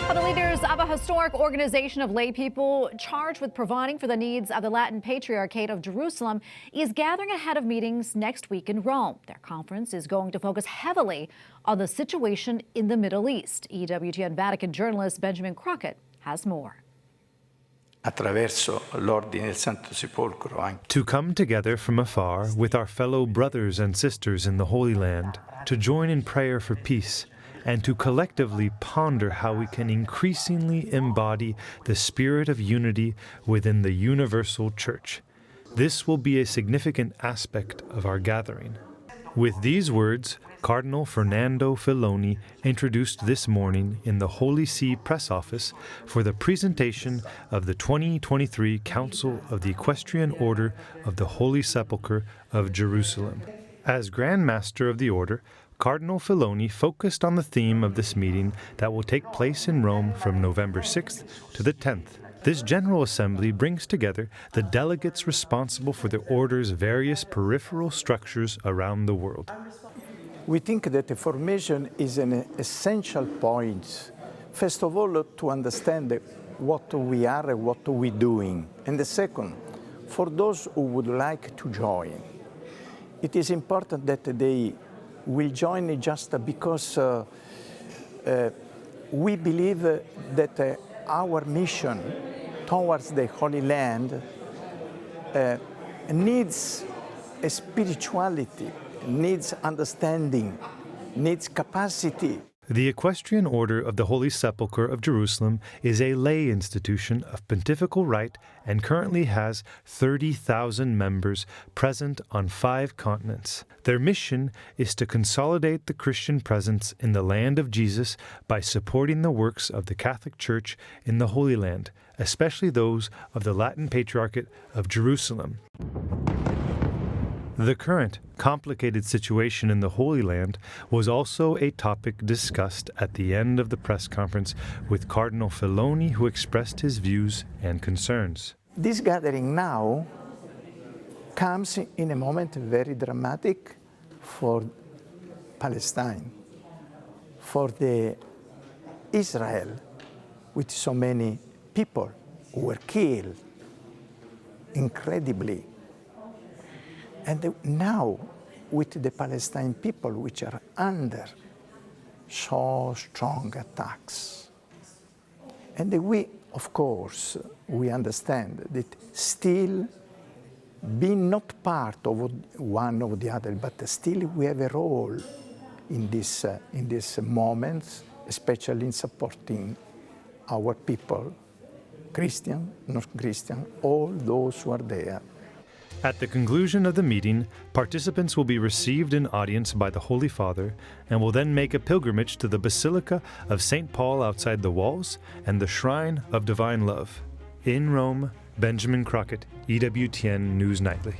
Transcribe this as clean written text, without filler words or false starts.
The leaders of a historic organization of lay people charged with providing for the needs of the Latin Patriarchate of Jerusalem is gathering ahead of meetings next week in Rome. Their conference is going to focus heavily on the situation in the Middle East. EWTN Vatican journalist Benjamin Crockett has more. Attraverso l'ordine del Santo Sepolcro anche. To come together from afar with our fellow brothers and sisters in the Holy Land, to join in prayer for peace, and to collectively ponder how we can increasingly embody the spirit of unity within the universal Church. This will be a significant aspect of our gathering. With these words, Cardinal Fernando Filoni introduced this morning in the Holy See press office for the presentation of the 2023 Council of the Equestrian Order of the Holy Sepulcher of Jerusalem. As Grand Master of the Order, Cardinal Filoni focused on the theme of this meeting that will take place in Rome from November 6th to the 10th. This General Assembly brings together the delegates responsible for the Order's various peripheral structures around the world. We think that the formation is an essential point, first of all, to understand what we are and what we're doing, and the second, for those who would like to join. It is important that they will join just because we believe that our mission towards the Holy Land needs a spirituality, needs understanding, needs capacity. The Equestrian Order of the Holy Sepulcher of Jerusalem is a lay institution of pontifical right and currently has 30,000 members present on 5 continents. Their mission is to consolidate the Christian presence in the land of Jesus by supporting the works of the Catholic Church in the Holy Land, especially those of the Latin Patriarchate of Jerusalem. The current complicated situation in the Holy Land was also a topic discussed at the end of the press conference with Cardinal Filoni, who expressed his views and concerns. This gathering now comes in a moment very dramatic for Palestine, for the Israel, with so many people who were killed incredibly. And now, with the Palestinian people, which are under so strong attacks. And we, of course, we understand that still being not part of one or the other, but still we have a role in this moment, especially in supporting our people, Christian, non-Christian, all those who are there. At the conclusion of the meeting, participants will be received in audience by the Holy Father and will then make a pilgrimage to the Basilica of St. Paul outside the walls and the Shrine of Divine Love. In Rome, Benjamin Crockett, EWTN News Nightly.